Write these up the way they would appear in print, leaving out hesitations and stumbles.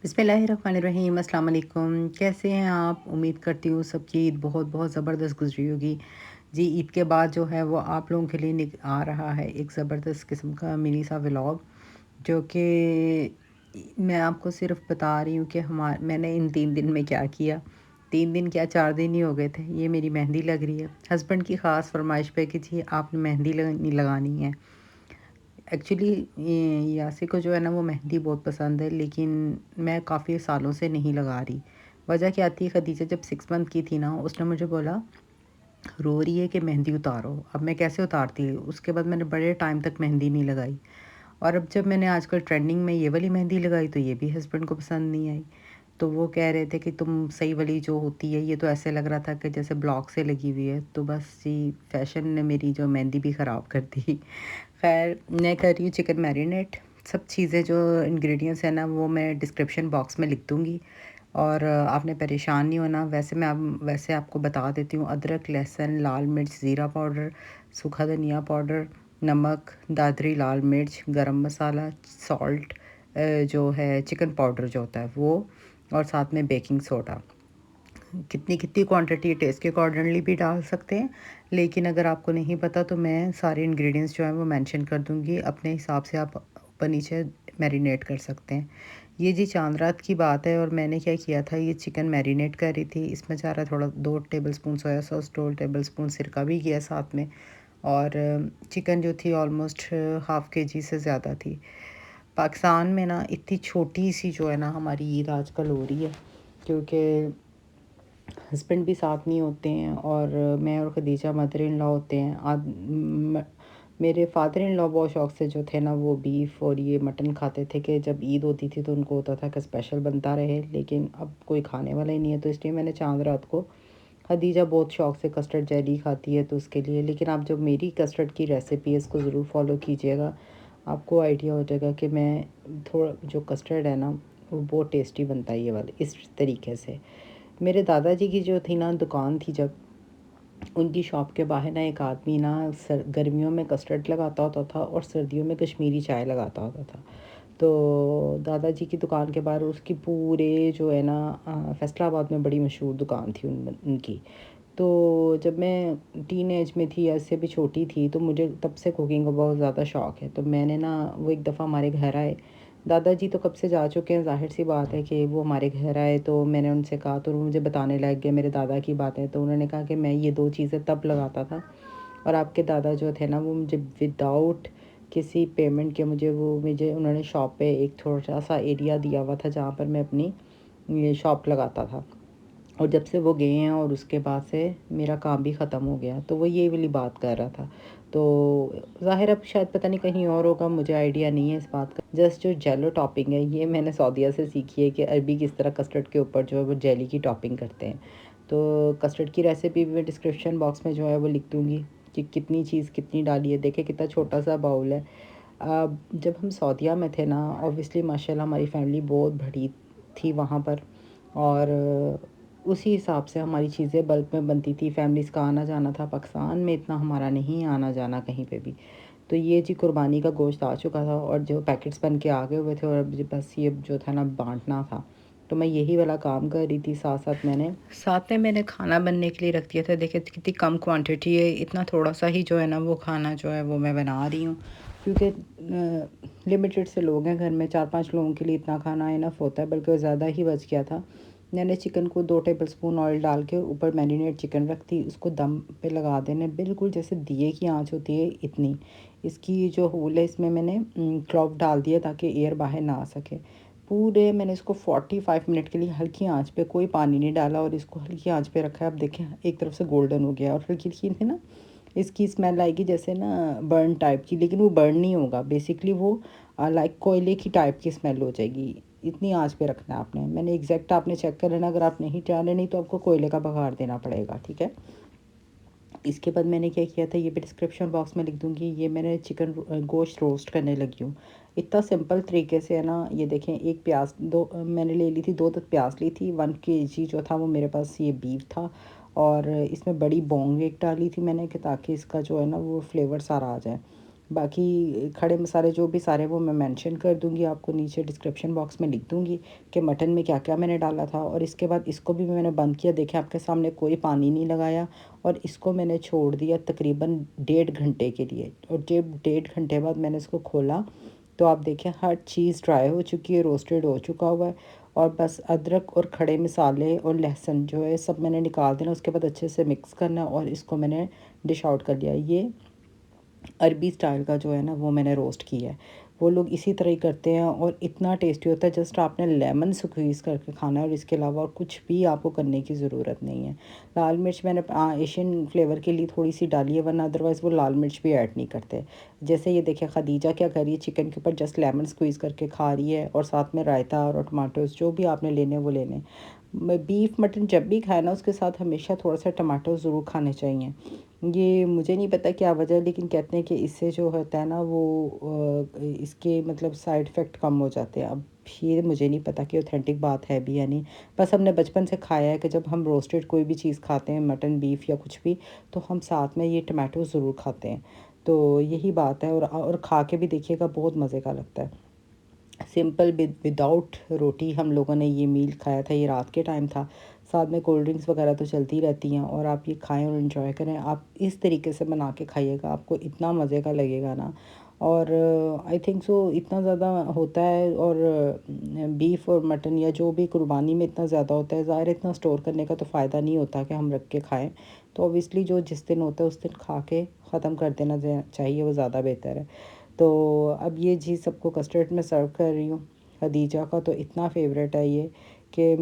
बिस्मिल्लाहिर्रहमानिर्रहीम अस्सलाम वालेकुम। कैसे हैं आप? उम्मीद करती हूँ सबकी ईद बहुत बहुत ज़बरदस्त गुजरी होगी। जी, ईद के बाद जो है वो आप लोगों के लिए आ रहा है एक ज़बरदस्त किस्म का मिनी सा व्लॉग, जो कि मैं आपको सिर्फ बता रही हूँ कि मैंने इन 3 दिन में क्या किया। 3 दिन क्या, 4 दिन ही हो गए थे। ये मेरी मेहंदी लग रही है हस्बैंड की ख़ास फरमाइश पे कि जी आपने मेहंदी लगानी है। एक्चुअली यासी को जो है ना वो मेहंदी बहुत पसंद है, लेकिन मैं काफ़ी सालों से नहीं लगा रही। वजह क्या थी, खदीजा जब 6 मंथ की थी ना, उसने मुझे बोला, रो रही है कि मेहंदी उतारो। अब मैं कैसे उतारती? उसके बाद मैंने बड़े टाइम तक मेहंदी नहीं लगाई। और अब जब मैंने आजकल ट्रेंडिंग में ये वाली मेहंदी लगाई तो ये भी हस्बैंड को पसंद नहीं आई। तो वो कह रहे थे कि तुम सही वाली जो होती है, ये तो ऐसे लग रहा था कि जैसे ब्लॉक से लगी हुई है। तो बस जी, फ़ैशन ने मेरी जो मेहंदी भी ख़राब कर दी। खैर, मैं कर रही हूँ चिकन मैरिनेट। सब चीज़ें जो इंग्रेडिएंट्स हैं ना वो मैं डिस्क्रिप्शन बॉक्स में लिख दूँगी। और आपने परेशान नहीं होना। वैसे आपको बता देती हूँ, अदरक, लहसुन, लाल मिर्च, ज़ीरा पाउडर, सूखा धनिया पाउडर, नमक, दादरी लाल मिर्च, गरम मसाला, सॉल्ट, जो है चिकन पाउडर जो होता है वो, और साथ में बेकिंग सोडा। कितनी कितनी क्वांटिटी टेस्ट के अकॉर्डिंगली भी डाल सकते हैं, लेकिन अगर आपको नहीं पता तो मैं सारे इंग्रेडिएंट्स जो हैं वो मेंशन कर दूंगी। अपने हिसाब से आप ऊपर नीचे मैरिनेट कर सकते हैं। ये जी चांद रात की बात है, और मैंने क्या किया था, ये चिकन मैरिनेट कर रही थी। इसमें जा रहा थोड़ा 2 टेबलस्पून सोया सॉस, 2 टेबलस्पून सिरका भी किया साथ में। और चिकन जो थी ऑलमोस्ट हाफ़ केजी से ज़्यादा थी। पाकिस्तान में ना इतनी छोटी सी जो है ना हमारी ईद आजकल हो रही है, क्योंकि हस्बैंड भी साथ नहीं होते हैं, और मैं और खदीजा मदर इन लॉ होते हैं। मेरे फादर इन लॉ बहुत शौक से जो थे ना वो बीफ और ये मटन खाते थे, कि जब ईद होती थी तो उनको होता था कि स्पेशल बनता रहे, लेकिन अब कोई खाने वाला ही नहीं है। तो इसलिए मैंने चांद रात को, खदीजा बहुत शौक से कस्टर्ड जेली खाती है तो उसके लिए। लेकिन आप जो मेरी कस्टर्ड की रेसिपी है इसको ज़रूर फॉलो कीजिएगा। आपको आइडिया हो जाएगा कि मैं थोड़ा जो कस्टर्ड है ना वो बहुत टेस्टी बनता है ये वाले इस तरीके से। मेरे दादाजी की जो थी ना दुकान थी, जब उनकी शॉप के बाहर ना एक आदमी ना गर्मियों में कस्टर्ड लगाता होता था और सर्दियों में कश्मीरी चाय लगाता होता था। तो दादाजी की दुकान के बाहर उसकी पूरे जो है ना फैसलाबाद में बड़ी मशहूर दुकान थी उनकी। तो जब मैं टीन एज में थी, ऐसे भी छोटी थी, तो मुझे तब से कुकिंग का बहुत ज़्यादा शौक़ है। तो मैंने ना, वो एक दफ़ा हमारे घर आए। दादाजी तो कब से जा चुके हैं, ज़ाहिर सी बात है कि वो हमारे घर आए, तो मैंने उनसे कहा तो वो मुझे बताने लग गए मेरे दादा की बातें। तो उन्होंने कहा कि मैं ये 2 चीज़ें तब लगाता था, और आपके दादा जो थे ना वो मुझे विदाउट किसी पेमेंट के मुझे उन्होंने शॉप पे एक थोड़ा सा एरिया दिया हुआ था जहाँ पर मैं अपनी ये शॉप लगाता था। और जब से वो गए हैं और उसके बाद से मेरा काम भी ख़त्म हो गया। तो वो ये वाली बात कर रहा था। तो ज़ाहिर अब शायद पता नहीं कहीं और होगा, मुझे आइडिया नहीं है इस बात का। जस्ट जो जेलो टॉपिंग है ये मैंने सऊदीया से सीखी है, कि अरबी किस तरह कस्टर्ड के ऊपर जो है वो जेली की टॉपिंग करते हैं। तो कस्टर्ड की रेसिपी भी मैं डिस्क्रिप्शन बॉक्स में जो है वो लिख दूँगी कि कितनी चीज़ कितनी डाली है। देखिए कितना छोटा सा बाउल है। जब हम सऊदीया में थे ना, ऑब्वियसली माशाल्लाह हमारी फैमिली बहुत बड़ी थी वहाँ पर, और उसी हिसाब से हमारी चीज़ें बल्क में बनती थी। फैमिलीज़ का आना जाना था। पाकिस्तान में इतना हमारा नहीं आना जाना कहीं पे भी। तो ये जी कुर्बानी का गोश्त आ चुका था, और जो पैकेट्स बन के आ गए हुए थे, और अब बस ये जो था ना बांटना था। तो मैं यही वाला काम कर रही थी। साथ में मैंने खाना बनने के लिए रख दिया था। देखिए कितनी कम क्वांटिटी है, इतना थोड़ा सा ही जो है ना वो खाना जो है वो मैं बना रही हूँ, क्योंकि लिमिटेड से लोग हैं घर में। 4-5 लोगों के लिए इतना खाना इनफ होता है, बल्कि ज़्यादा ही बच गया था। मैंने चिकन को 2 टेबलस्पून ऑयल डाल के ऊपर मैरिनेट चिकन रख दी। उसको दम पे लगा देने, बिल्कुल जैसे दिए की आंच होती है इतनी। इसकी जो होल है इसमें मैंने क्लॉव डाल दिया ताकि एयर बाहर ना आ सके। पूरे मैंने इसको 45 मिनट के लिए हल्की आंच पे, कोई पानी नहीं डाला, और इसको हल्की आंच पे रखा है। अब देखें एक तरफ से गोल्डन हो गया, और हल्की हल्की ना इसकी स्मेल आएगी जैसे ना बर्न टाइप की, लेकिन वो बर्न नहीं होगा। बेसिकली वो लाइक कोयले की टाइप की स्मेल हो जाएगी। इतनी आंच पे रखना है आपने। मैंने एग्जैक्ट आपने चेक कर लेना, अगर आप नहीं जाने नहीं तो आपको कोयले का बघार देना पड़ेगा, ठीक है। इसके बाद मैंने क्या किया था ये भी डिस्क्रिप्शन बॉक्स में लिख दूँगी। ये मैंने चिकन गोश्त रोस्ट करने लगी हूँ। इतना सिंपल तरीके से है ना। ये देखें, एक प्याज मैंने ले ली थी, 2 प्याज ली थी। 1 kg जो था वो मेरे पास ये बीफ था, और इसमें बड़ी बॉन्ग एक डाली थी मैंने, कि ताकि इसका जो है ना वो फ्लेवर सारा आ जाए। बाकी खड़े मसाले जो भी सारे वो मैं मेंशन कर दूँगी, आपको नीचे डिस्क्रिप्शन बॉक्स में लिख दूँगी कि मटन में क्या-क्या मैंने डाला था। और इसके बाद इसको भी मैंने बंद किया, देखें आपके सामने कोई पानी नहीं लगाया, और इसको मैंने छोड़ दिया तकरीबन 1.5 घंटे के लिए। और जब 1.5 घंटे बाद मैंने इसको खोला तो आप देखें हर चीज़ ड्राई हो चुकी है, रोस्टेड हो चुका हुआ है। और बस अदरक और खड़े मसाले और लहसुन जो है सब मैंने निकाल देना, उसके बाद अच्छे से मिक्स करना, और इसको मैंने डिश आउट कर लिया। ये अरबी स्टाइल का जो है ना वो मैंने रोस्ट किया है। वो लोग इसी तरह ही करते हैं और इतना टेस्टी होता है। जस्ट आपने लेमन स्क्वीज़ करके खाना है, और इसके अलावा और कुछ भी आपको करने की ज़रूरत नहीं है। लाल मिर्च मैंने एशियन फ्लेवर के लिए थोड़ी सी डाली है, वरना अदरवाइज़ वो लाल मिर्च भी ऐड नहीं करते। जैसे ये देखिए खदीजा क्या कर रही है, चिकन के ऊपर जस्ट लेमन स्क्वीज़ करके खा रही है, और साथ में रायता और टमाटोज़ जो भी आपने लेने वो लेने। बीफ मटन जब भी खाए ना उसके साथ हमेशा थोड़ा सा टमाटो ज़रूर खाने चाहिए। ये मुझे नहीं पता क्या वजह है, लेकिन कहते हैं कि इससे जो होता है ना वो इसके मतलब साइड इफ़ेक्ट कम हो जाते हैं। अब ये मुझे नहीं पता कि ऑथेंटिक बात है भी या नहीं। बस हमने बचपन से खाया है कि जब हम रोस्टेड कोई भी चीज़ खाते हैं, मटन बीफ या कुछ भी, तो हम साथ में ये टमाटो ज़रूर खाते हैं। तो यही बात है। और खा के भी देखिएगा, बहुत मज़े का लगता है। सिंपल विदाउट रोटी हम लोगों ने ये मील खाया था। ये रात के टाइम था, साथ में कोल्ड ड्रिंक्स वगैरह तो चलती रहती हैं, और आप ये खाएं और इन्जॉय करें। आप इस तरीके से बना के खाइएगा, आपको इतना मज़े का लगेगा ना। और आई थिंक सो इतना ज़्यादा होता है। और बीफ और मटन या जो भी कुर्बानी में इतना ज़्यादा होता है, ज़ाहिर इतना स्टोर करने का तो फ़ायदा नहीं होता कि हम रख के खाएं। तो ऑब्वियसली जो जिस दिन होता है उस दिन खा के ख़त्म कर देना चाहिए, वो ज़्यादा बेहतर है। तो अब ये चीज़ सबको कस्टर्ड में सर्व कर रही हूँ। खदीजा का तो इतना फ़ेवरेट है ये कि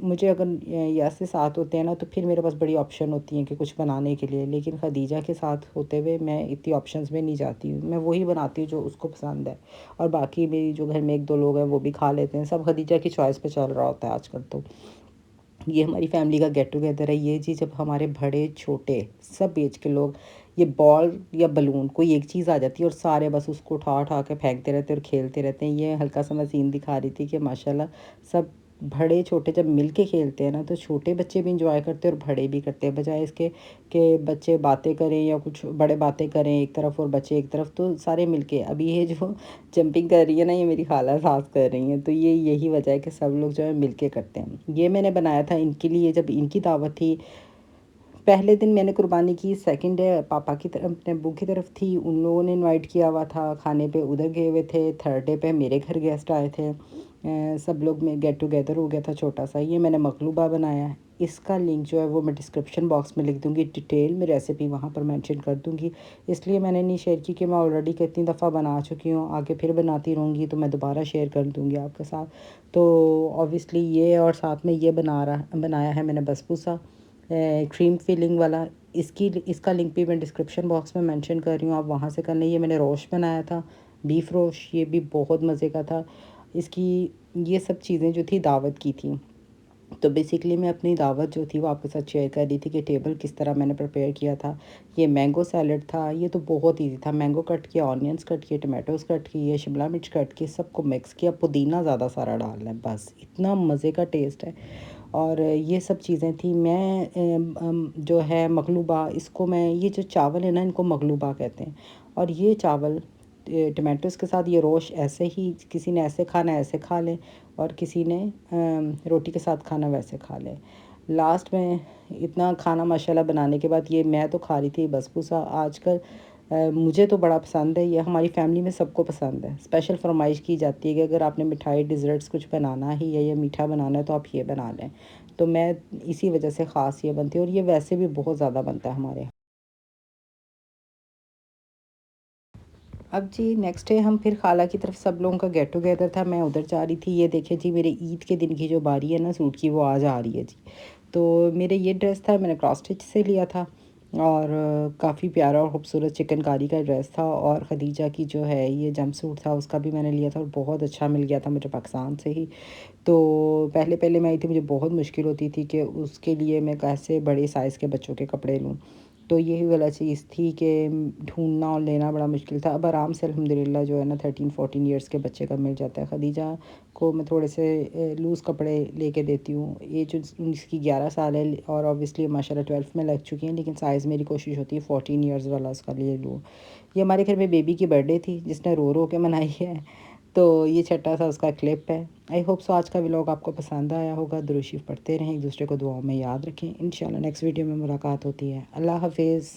मुझे अगर यास के साथ होते हैं ना तो फिर मेरे पास बड़ी ऑप्शन होती हैं कि कुछ बनाने के लिए, लेकिन खदीजा के साथ होते हुए मैं इतनी ऑप्शंस में नहीं जाती हूँ। मैं वही बनाती हूँ जो उसको पसंद है, और बाकी मेरी जो घर में एक दो लोग हैं वो भी खा लेते हैं। सब खदीजा की चॉइस पे चल रहा होता है आजकल। तो ये हमारी फैमिली का गेट टुगेदर है। ये जी जब हमारे बड़े छोटे सब एज के लोग, ये बॉल या बलून कोई एक चीज़ आ जाती है और सारे बस उसको उठा उठा के फेंकते रहते हैं और खेलते रहते हैं। ये हल्का सा मैं सीन दिखा रही थी कि माशाल्लाह सब बड़े छोटे जब मिल के खेलते हैं ना तो छोटे बच्चे भी इंजॉय करते हैं और बड़े भी करते हैं, बजाय इसके कि बच्चे बातें करें या कुछ बड़े बातें करें एक तरफ और बच्चे एक तरफ। तो सारे मिल के अभी ये जो जंपिंग कर रही है ना, ये मेरी खाला सास कर रही हैं। तो ये यही वजह है कि सब लोग जो है मिल के करते हैं। ये मैंने बनाया था इनके लिए, जब इनकी दावत थी। पहले दिन मैंने कुर्बानी की, सेकंड डे पापा की तरफ अपने अब्बू की तरफ थी, उन लोगों ने इनवाइट किया हुआ था खाने पे, उधर गए हुए थे। थर्ड डे पे मेरे घर गेस्ट आए थे। सब लोग में गेट टुगेदर हो गया था छोटा सा। ये मैंने मकलूबा बनाया है। इसका लिंक जो है वो मैं डिस्क्रिप्शन बॉक्स में लिख दूँगी, डिटेल में रेसिपी वहाँ पर मेंशन कर दूँगी। इसलिए मैंने नहीं शेयर की कि मैं ऑलरेडी कितनी दफ़ा बना चुकी हूँ, आगे फिर बनाती रहूँगी तो मैं दोबारा शेयर कर दूँगी आपके साथ। तो ऑब्वियसली ये, और साथ में ये बनाया है मैंने बसबूसा क्रीम फिलिंग वाला। इसका लिंक भी मैं डिस्क्रिप्शन बॉक्स में मेंशन कर रही हूँ, आप वहाँ से कर लें। ये मैंने रोस्ट बनाया था, बीफ रोस्ट, ये भी बहुत मज़े का था। इसकी ये सब चीज़ें जो थी दावत की थी। तो बेसिकली मैं अपनी दावत जो थी वो आपके साथ शेयर कर रही थी कि टेबल किस तरह मैंने प्रिपेयर किया था। ये मैंगो सैलड था, ये तो बहुत ईजी था। मैंगो कट किया, ऑनियंस कट किए, टमाटोज़ कट किए, शिमला मिर्च कट किए, सबको मिक्स किया, पुदीना ज़्यादा सारा डालना है, बस इतना मज़े का टेस्ट है। और ये सब चीज़ें थी। मैं जो है मगलूबा, इसको मैं, ये जो चावल है ना इनको मगलूबा कहते हैं। और ये चावल टमाटोज़ के साथ ये रोश ऐसे ही, किसी ने ऐसे खाना है ऐसे खा लें, और किसी ने रोटी के साथ खाना वैसे खा लें। लास्ट में इतना खाना माशाल्लाह बनाने के बाद ये मैं तो खा रही थी बसबूसा। आजकल मुझे तो बड़ा पसंद है, ये हमारी फैमिली में सबको पसंद है। स्पेशल फरमाइश की जाती है कि अगर आपने मिठाई डिज़र्ट्स कुछ बनाना ही है या मीठा बनाना है तो आप ये बना लें। तो मैं इसी वजह से ख़ास ये बनती है, और ये वैसे भी बहुत ज़्यादा बनता है हमारे यहाँ। अब जी नेक्स्ट डे हम फिर खाला की तरफ सब लोगों का गेट टुगेदर था, मैं उधर जा रही थी। ये देखिए जी मेरे ईद के दिन की जो बारी है ना सूट की, वो आज आ रही है जी। तो मेरे ये ड्रेस था, मैंने क्रॉस स्टिच से लिया था, और काफ़ी प्यारा और ख़ूबसूरत चिकनकारी का ड्रेस था। और ख़दीजा की जो है ये जंप सूट था, उसका भी मैंने लिया था, और बहुत अच्छा मिल गया था मुझे पाकिस्तान से ही। तो पहले पहले मैं आई थी, मुझे बहुत मुश्किल होती थी कि उसके लिए मैं कैसे बड़े साइज़ के बच्चों के कपड़े लूँ। तो यही वाला चीज़ थी कि ढूंढना और लेना बड़ा मुश्किल था। अब आराम से अल्हम्दुलिल्लाह जो है ना 13-14 ईयर्स के बच्चे का मिल जाता है। खदीजा को मैं थोड़े से लूज़ कपड़े लेके देती हूँ। ये जो इसकी 11 साल है और ऑब्वियसली माशाल्लाह 12th में लग चुकी हैं, लेकिन साइज़ मेरी कोशिश होती है 14 ईयर्स वाला उसका ले लूँ। ये हमारे घर में बेबी की बर्थडे थी जिसने रो रो के मनाई है, तो ये छठा सा उसका क्लिप है। आई होप सो आज का व्लॉग आपको पसंद आया होगा। दुरूद शरीफ पढ़ते रहें, एक दूसरे को दुआओं में याद रखें। इंशाल्लाह नेक्स्ट वीडियो में मुलाकात होती है। अल्लाह हाफिज़।